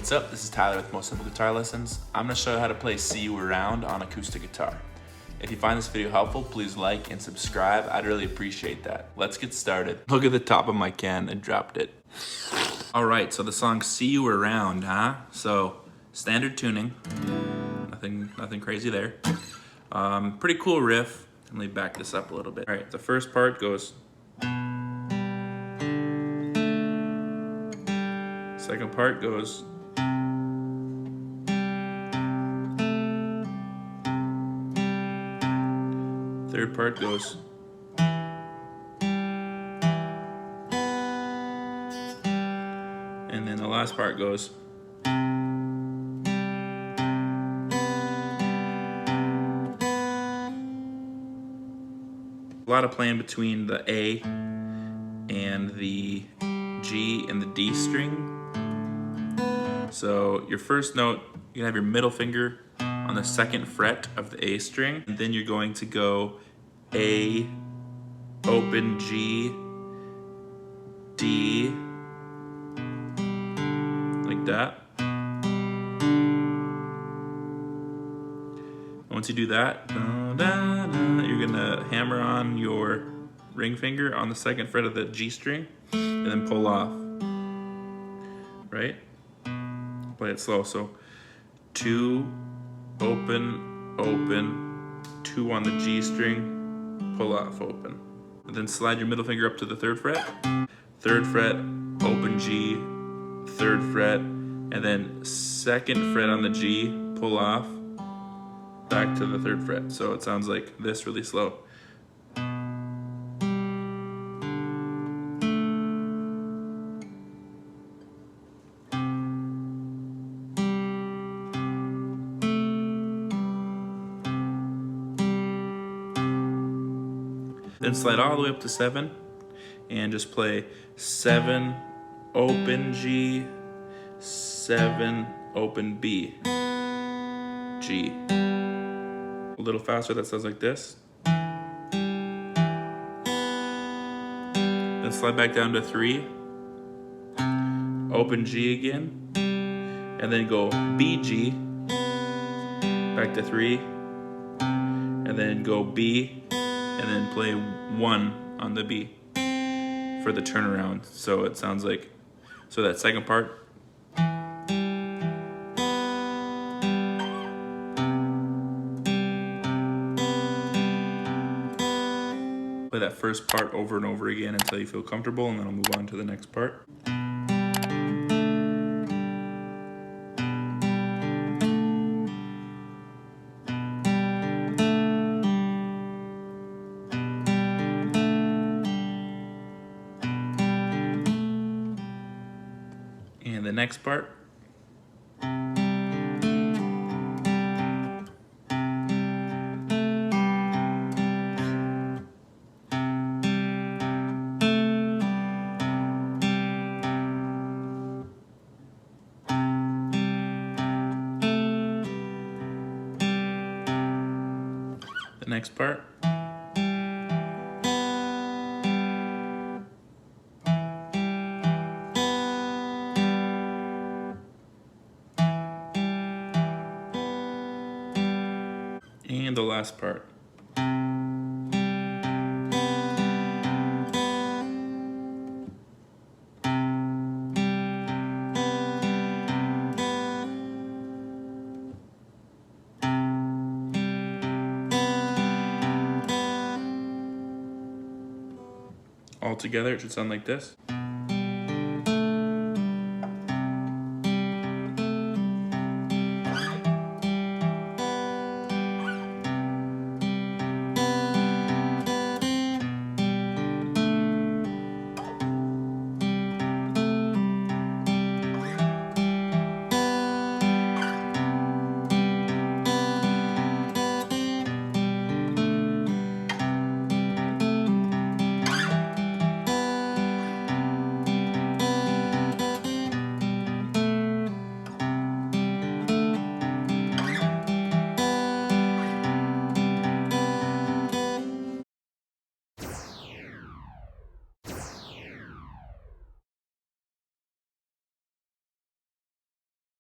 What's up? This is Tyler with Most Simple Guitar Lessons. I'm going to show you how to play See You Around on acoustic guitar. If you find this video helpful, please like and subscribe. I'd really appreciate that. Let's get started. Look at the top of my can, I dropped it. All right, so the song See You Around, huh? So standard tuning, nothing crazy there. Pretty cool riff. Let me back this up a little bit. All right, the first part goes. Second part goes. Third part goes. And then the last part goes. A lot of playing between the A and the G and the D string. So your first note, you have your middle finger on the second fret of the A string, and then you're going to go A, open G, D, like that. Once you do that, you're gonna hammer on your ring finger on the second fret of the G string and then pull off, right? Play it slow, so 2, open, open, 2 on the G string, pull off, open. And then slide your middle finger up to the 3rd fret, 3rd fret, open G, 3rd fret, and then 2nd fret on the G, pull off, back to the 3rd fret. So it sounds like this really slow. Then slide all the way up to 7 and just play 7, open G, 7, open B, G. A little faster, that sounds like this. Then slide back down to 3, open G again, and then go B, G, back to 3, and then go B, and then play 1 on the B for the turnaround. So it sounds like, so that second part. Play that first part over and over again until you feel comfortable, and then I'll move on to the next part. And the next part. The next part. And the last part. All together, it should sound like this.